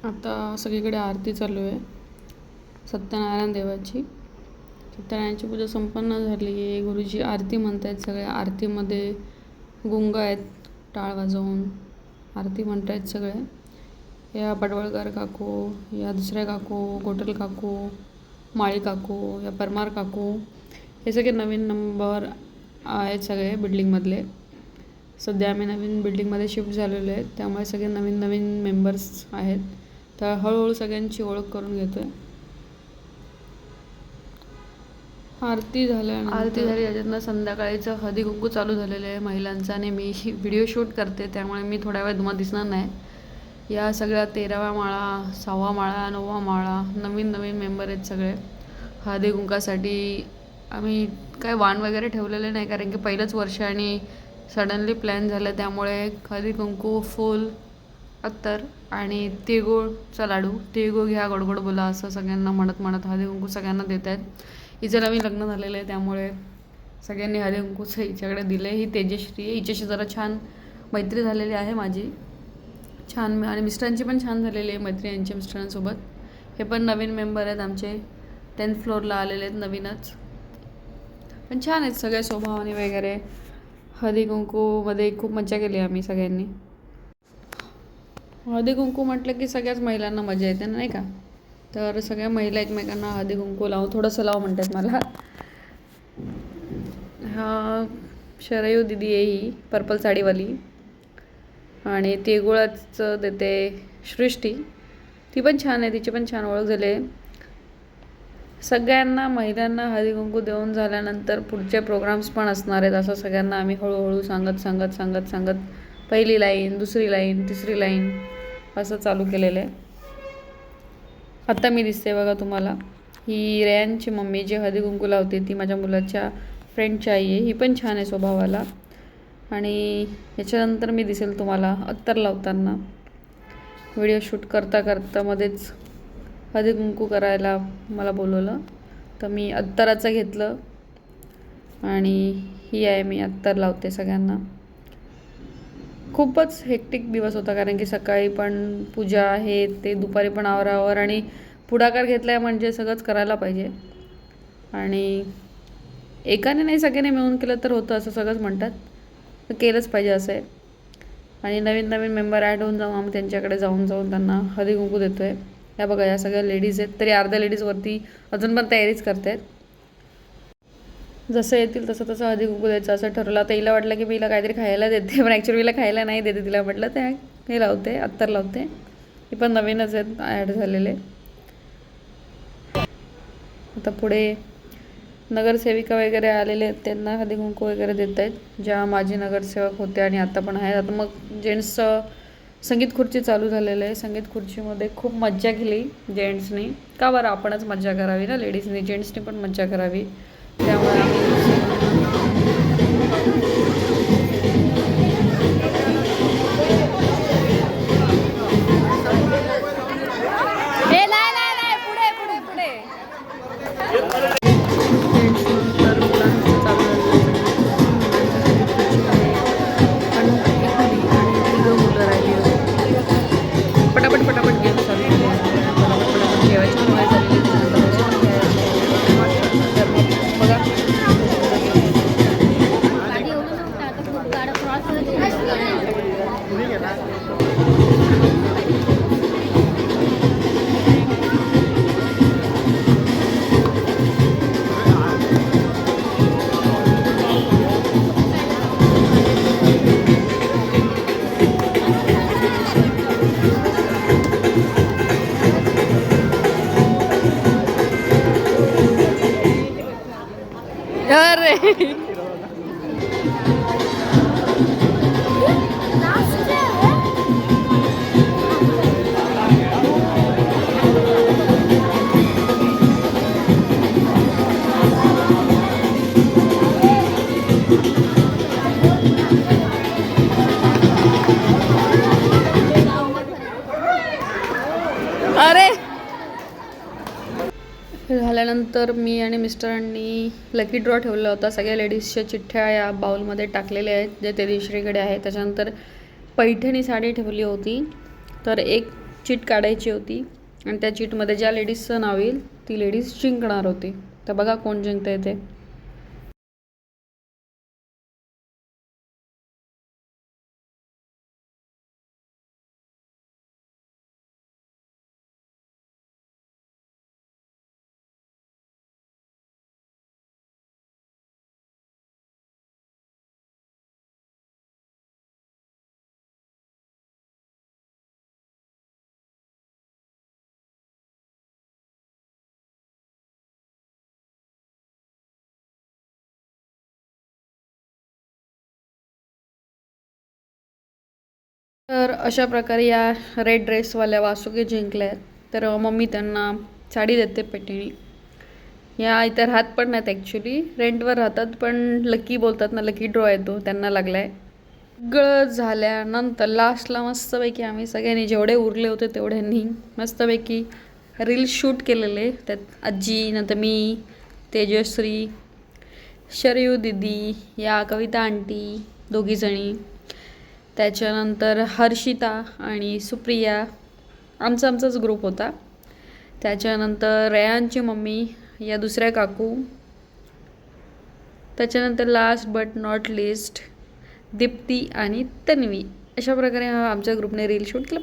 आता सगळीकडे आरती चालू आहे सत्यनारायण देवाची. सत्यनारायणची पूजा संपन्न झाली आहे. गुरुजी आरती म्हणत आहेत. सगळ्या आरतीमध्ये गुंग आहेत, टाळ वाजवून आरती म्हणत आहेत सगळे. या पडवळकर काकू, या दुसऱ्या काकू, गोटल काकू, माळी काकू, या परमार काकू, हे सगळे नवीन नंबर आहेत सगळे बिल्डिंगमधले. सध्या आम्ही नवीन बिल्डिंगमध्ये शिफ्ट झालेलो आहे, त्यामुळे सगळे नवीन नवीन मेंबर्स आहेत. तर हळूहळू सगळ्यांची ओळख करून घेतो आहे. आरती झाली त्याच्यातनं संध्याकाळीचं हळदी कुंकू चालू झालेलं आहे महिलांचं. आणि मी व्हिडिओ शूट करते, त्यामुळे मी थोड्या वेळ तुम्हाला दिसणार नाही. या सगळ्या 13व्या माळा, 6वा माळा, 9वा माळा, नवीन नवीन मेंबर आहेत सगळे. हळदी कुंकासाठी आम्ही काय वाण वगैरे ठेवलेले नाही, कारण की पहिलंच वर्ष आणि सडनली प्लॅन झालं. त्यामुळे हळदी कुंकू, फूल, अत्तर आणि तिळगुळचा लाडू, तिळगुळ घ्या गोड गोड बोला असं सगळ्यांना म्हणत म्हणत हळदी कुंकू सगळ्यांना देत आहेत. हिचं नवीन लग्न झालेलं आहे, त्यामुळे सगळ्यांनी हळदी कुंकूचं हिच्याकडे दिलं आहे. ही तेजश्री आहे, हिच्याशी जरा छान मैत्री झालेली आहे माझी, छान. आणि मिस्टरांची पण छान झालेली आहे मैत्री यांच्या मिस्टरांसोबत. हे पण नवीन मेंबर आहेत आमचे, 10th फ्लोअरला आलेले आहेत नवीनच, पण छान आहेत सगळे स्वभावाने वगैरे. हळदी कुंकूमध्ये खूप मजा केली आम्ही सगळ्यांनी. हळदी कुंकू म्हटलं की सगळ्याच महिलांना मजा येते ना, नाही का? तर सगळ्या महिला एकमेकांना हळदी कुंकू लावून थोडंसं लाव म्हणतात मला. हा शरयू दिदी आहे, ही पर्पल साडीवाली. आणि तिळगुळाचं देते सृष्टी, ती पण छान आहे, तिची पण छान ओळख झाली आहे. सगळ्यांना महिलांना हळदी कुंकू देऊन झाल्यानंतर पुढचे प्रोग्राम्स पण असणार आहेत, असं सगळ्यांना आम्ही हळूहळू सांगत पहिली लाईन, दुसरी लाईन, तिसरी लाईन असं चालू केलेलं आहे. आत्ता मी दिसते बघा तुम्हाला, ही रेयांची मम्मी जी हळदी कुंकू लावते ती माझ्या मुलाच्या फ्रेंडची आई आहे. ही पण छान आहे स्वभावाला. आणि याच्यानंतर मी दिसेल तुम्हाला अत्तर लावताना. व्हिडिओ शूट करता मध्येच हळदी कुंकू करायला मला बोलवलं, तर मी अत्तराचं घेतलं. आणि ही आहे, मी अत्तर लावते सगळ्यांना. खूपच हेक्टिक दिवस होता, कारण की सकाळी पण पूजा आहे, ते दुपारी पण आवरावर, आणि पुढाकार घेतला म्हणजे सगळंच करायला पाहिजे. आणि एकाने नाही सगळ्यांनी मिळून केलं तर होतं असं सगळंच म्हणतात, तर केलंच पाहिजे असं आहे. आणि नवीन नवीन मेंबर ॲड होऊन जाऊन आम्ही त्यांच्याकडे जाऊन त्यांना हळदी कुंकू देतो आहे. या बघा, या सगळ्या लेडीज आहेत, तरी अर्ध्या लेडीजवरती अजून पण तयारीच करत आहेत. जसं येतील तसं हळदी कुंकू द्यायचं असं ठरवलं. आता हिला वाटलं की मी हिला काहीतरी खायला देते, पण ॲक्च्युली हिला खायला नाही देते. तिला म्हटलं ते हे लावते, अत्तर लावते. हे पण नवीनच आहेत ॲड झालेले. आता पुढे नगरसेविका वगैरे आलेले आहेत, त्यांना हळदी कुंकू वगैरे देत आहेत, ज्या माझी नगरसेवक होते आणि आता पण आहेत. आता मग जेंट्सचं संगीत खुर्ची चालू झालेलं आहे. संगीत खुर्चीमध्ये खूप मज्जा केली जेंट्सनी. का बरं, आपणच मज्जा करावी ना, लेडीजनी, जेंट्सनी पण मज्जा करावी. त्यामुळे पटापट गेम चालू केले. पटापट जेवायची पण वेळ झालेली, बघा. अरे अरे झाल्यानंतर मी आणि मिस्टरांनी लकी ड्रॉ ठेवला होता. सगळ्या लेडीजच्या चिठ्ठ्या या बाउलमध्ये टाकलेल्या आहेत, जे तेजश्रीकडे आहे. त्याच्यानंतर पैठणी साडी ठेवली होती, तर एक चीट काढायची होती आणि त्या चीटमध्ये ज्या लेडीजचं नाव येईल ती लेडीज जिंकणार होती. तर बघा कोण जिंकतंय ते. तर अशा प्रकारे या रेड ड्रेसवाल्या वासुकी जिंकल्या आहेत. तर मम्मी त्यांना साडी देते पैठणी. या इतर राहत पण नाहीत, ॲक्च्युली रेंटवर राहतात, पण लकी बोलतात ना, लकी ड्रॉ येतो त्यांना लागला आहे. सगळं झाल्यानंतर लास्टला मस्तपैकी आम्ही सगळ्यांनी जेवढे उरले होते तेवढ्यांनी मस्तपैकी रील शूट केलेले. त्यात आजी, नंतर मी, तेजश्री, शरयू दिदी, या कविता आंटी दोघीजणी, त्याच्यानंतर हर्षिता आणि सुप्रिया, आमचाच ग्रुप होता. त्याच्यानंतर रेयांची मम्मी, या दुसऱ्या काकू, त्याच्यानंतर last but not least Deepti आणि तन्वी. अशा प्रकारे आमच्या ग्रुपने रील शूट केलं.